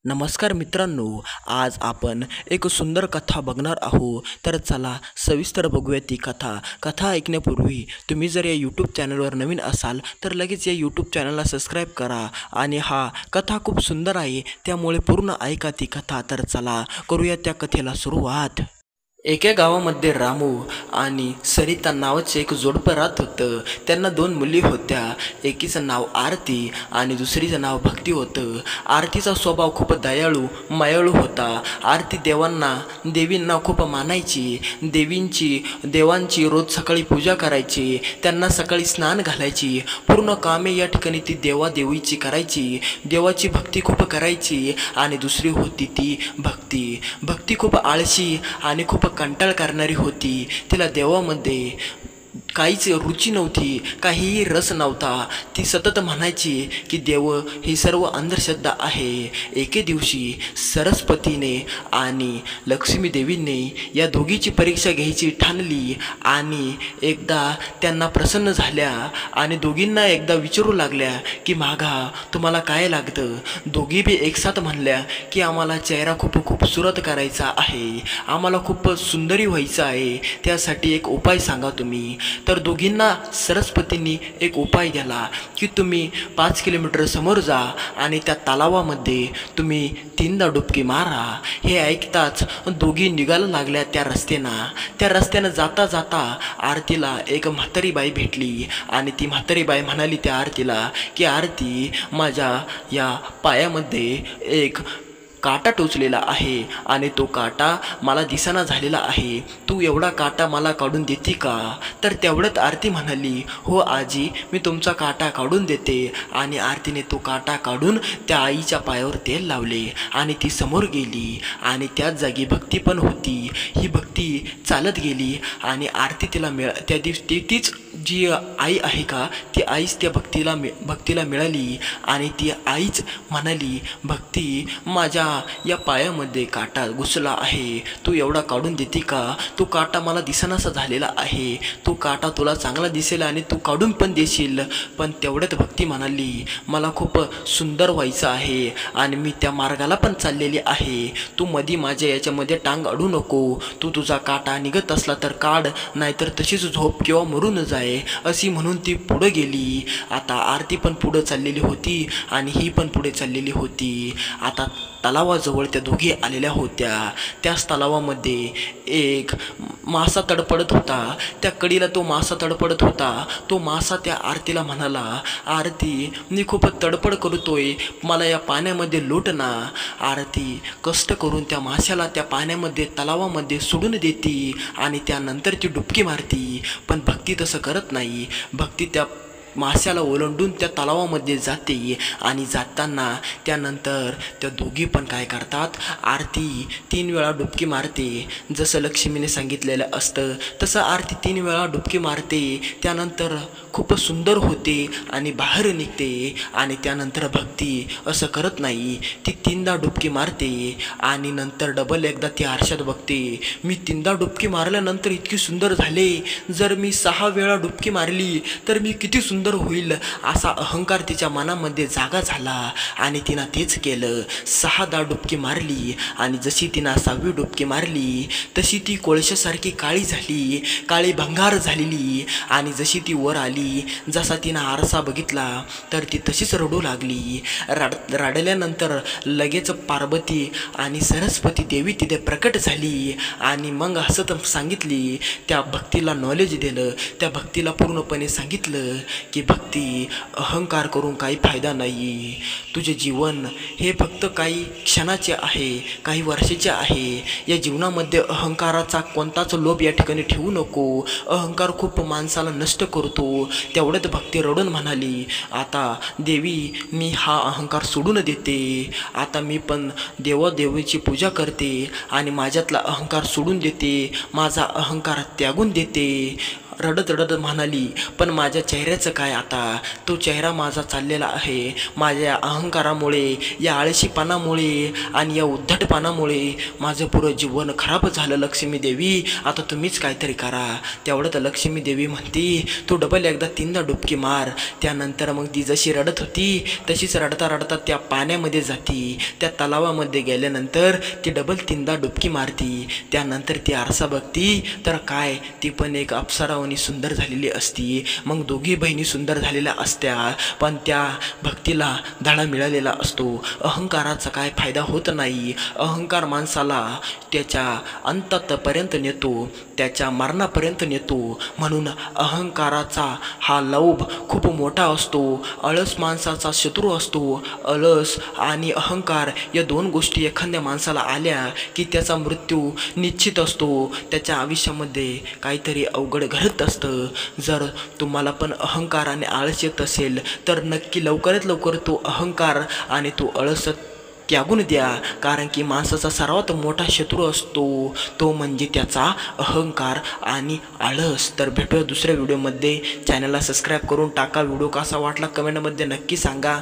नमस्कार मित्रांनो, आज आपण एक सुंदर कथा बघणार आहोत. तर चला सविस्तर बघूया ती कथा. कथा ऐकण्यापूर्वी तुम्ही जर या यूट्यूब चॅनलवर नवीन असाल तर लगेच या यूट्यूब चॅनलला सबस्क्राईब करा. आणि हा कथा खूप सुंदर आहे, त्यामुळे पूर्ण ऐका ती कथा. तर चला करूया त्या कथेला सुरुवात. एका गावामध्ये रामू आणि सरिता नावाचे एक जोडपं राहत होतं. त्यांना दोन मुली होत्या. एकीचं नाव आरती आणि दुसरीचं नाव भक्ती होतं. आरतीचा स्वभाव खूप दयाळू मायाळू होता. आरती देवींना खूप मानायची. देवांची रोज सकाळी पूजा करायची. त्यांना सकाळी स्नान घालायची. पूर्ण कामे या ठिकाणी ती देवादेवीची करायची. देवाची भक्ती खूप करायची. आणि दुसरी होती ती भक्ती खूप आळशी आणि खूप कंटाळ करणारी होती. तिला देवामध्ये काहीच रुची नव्हती, काहीही रस नव्हता. ती सतत म्हणायची की देव ही सर्व अंधश्रद्धा आहे. एके दिवशी सरस्वतीने आणि लक्ष्मी देवीने या दोघीची परीक्षा घ्यायची ठाणली. आणि एकदा त्यांना प्रसन्न झाल्या आणि दोघींना एकदा विचारू लागल्या की मागा तुम्हाला काय लागतं. दोघी बी एकसाथ म्हणल्या की आम्हाला चेहरा खूप खूपसुरत करायचा आहे, आम्हाला खूप सुंदरी व्हायचं आहे, त्यासाठी एक उपाय सांगा तुम्ही. तर दोघींना सरस्वतींनी एक उपाय दिला की तुम्ही 5 किलोमीटर समोर जा आणि त्या तलावामध्ये तुम्ही 3दा डुबकी मारा. हे ऐकताच दोघी निघायला लागल्या त्या रस्त्यानं जाता जाता आरतीला एक म्हातारी बाई भेटली. आणि ती म्हातारी बाई म्हणाली त्या आरतीला की आरती, माझ्या या पायामध्ये एक काटा टोचलेला आहे आणि तो काटा मला दिसेना झालेला आहे. तू एवढा काटा मला काढून देते का. तर तेवढ्यात आरती म्हणाली, हो आजी, मी तुमचा काटा काढून देते. आणि आरतीने तो काटा काढून त्या आईच्या पायावर तेल लावले आणि ती समोर गेली. आणि त्याच जागी भक्ती पण होती. ही भक्ती चालत गेली आणि आरती तिला त्या दिवशी तीच जी आई आहे का, ती आईच त्या भक्तीला मिळाली. आणि ती आईच म्हणाली, भक्ती, माझ्या या पायामध्ये काटा घुसला आहे, तू एवढा काढून देते का. तो काटा मला दिसेनासा झालेला आहे, तो काटा तुला चांगला दिसेल आणि तू काढून पण देशील. पण तेवढ्यात भक्ती म्हणाली, मला खूप सुंदर व्हायचं आहे आणि मी त्या मार्गाला पण चाललेली आहे. तू मधी माझ्या याच्यामध्ये टांग अडू नको. तू तुझा काटा निघत असला तर काढ, नाहीतर तशीच झोप किंवा मरून जाय. अशी म्हणून ती पुढे गेली. आता आरती पण पुढे चाललेली होती आणि ही पण पुढे चाललेली होती. आता तलावाजवळ त्या दोघी आलेल्या होत्या. त्याच तलावामध्ये एक मासा तडपडत होता. त्या कडीला तो मासा तडपडत होता. तो मासा त्या आरतीला म्हणाला, आरती, मी खूप तडपड करतोय, मला या पाण्यामध्ये लोट ना. आरती कष्ट करून त्या माशाला त्या पाण्यामध्ये तलावामध्ये सोडून देते आणि त्यानंतर ती डुबकी मारती. पण भक्ती तसं करत नाही. भक्ती त्या माशाला ओलांडून त्या तलावामध्ये जाते. आणि जाताना त्यानंतर त्या दोघी पण काय करतात, आरती 3 वेळा डुबकी मारते. जसं लक्ष्मीने सांगितलेलं असतं तसं आरती 3 वेळा डुबकी मारते. त्यानंतर खूप सुंदर होते आणि बाहेर निघते. आणि त्यानंतर भक्ती असं करत नाही, ती 3दा डुबकी मारते आणि नंतर डबल एकदा ती आरशात बघते. मी 3दा डुबकी मारल्यानंतर इतकी सुंदर झाले, जर मी 6 वेळा डुबकी मारली तर मी किती सुंदर होईल, असा अहंकार तिच्या मनामध्ये जागा झाला. आणि तिनं तेच केलं. 6दा डुबकी मारली आणि जशी तिनं 6वी डुबकी मारली तशी ती कोळशासारखी काळी झाली, काळी भंगार झालेली. आणि जशी ती वर आली, जसा तिनं आरसा बघितला तर ती तशीच रडू लागली. रडल्यानंतर लगेच पार्वती आणि सरस्वती देवी तिथे प्रकट झाली. आणि मग हसत सांगितली, त्या भक्तीला नॉलेज दिलं. त्या भक्तीला पूर्णपणे सांगितलं की भक्ती, अहंकार करून काही फायदा नाही. तुझे जीवन हे फक्त काही क्षणाचे आहे, काही वर्षाचे आहे. या जीवनामध्ये अहंकाराचा कोणताच लोभ या ठिकाणी ठेवू नको. अहंकार खूप माणसाला नष्ट करतो. तेवढ्यात भक्ती रडून म्हणाली, आता देवी, मी हा अहंकार सोडून देते. आता मी पण देवादेवीची पूजा करते आणि माझ्यातला अहंकार सोडून देते, माझा अहंकार त्यागून देते. रडत रडत म्हणाली, पण माझ्या चेहऱ्याचं काय आता? तो चेहरा माझा चाललेला आहे माझ्या अहंकारामुळे, या आळशीपणामुळे आणि या उद्धटपणामुळे माझं पुरं जीवन खराब झालं लक्ष्मी देवी. आता तुम्हीच काहीतरी करा. तेवढं तर लक्ष्मी देवी म्हणती, तू डबल एकदा 3दा डुबकी मार. त्यानंतर मग ती जशी रडत होती तशीच रडता रडता त्या पाण्यामध्ये जाती. त्या तलावामध्ये गेल्यानंतर ती डबल 3दा डुबकी मारती. त्यानंतर ती आरसा बघती तर काय, ती पण एक अप्सरावानी सुंदर झालेली असती. मग दोघी बहिणी सुंदर झालेल्या असत्या, पण त्या भक्तीला धडा मिळालेला असतो. अहंकाराचा काय फायदा होत नाही. अहंकार माणसाला त्याच्या अंतापर्यंत नेतो, त्याच्या मरणापर्यंत नेतो. म्हणून अहंकाराचा हा लोभ खूप मोठा असतो. आळस माणसाचा शत्रू असतो. आळस आणि अहंकार या 2 गोष्टी एखाद्या माणसाला आल्या की त्याचा मृत्यू निश्चित असतो. त्याच्या आयुष्यामध्ये काहीतरी अवघड घडत असतं. जर तुम्हाला पण अहंकार आणि आळस येत असेल तर नक्की लवकरात लवकर तो अहंकार आणि तो आळस त्यागून द्या. कारण की माणसाचा सर्वात मोठा शत्रू असतो तो म्हणजे त्याचा अहंकार आणि आळस. तर भेटूया दुसऱ्या व्हिडिओमध्ये. चॅनलला सबस्क्राईब करून टाका. व्हिडिओ कसा वाटला कमेंटमध्ये नक्की सांगा.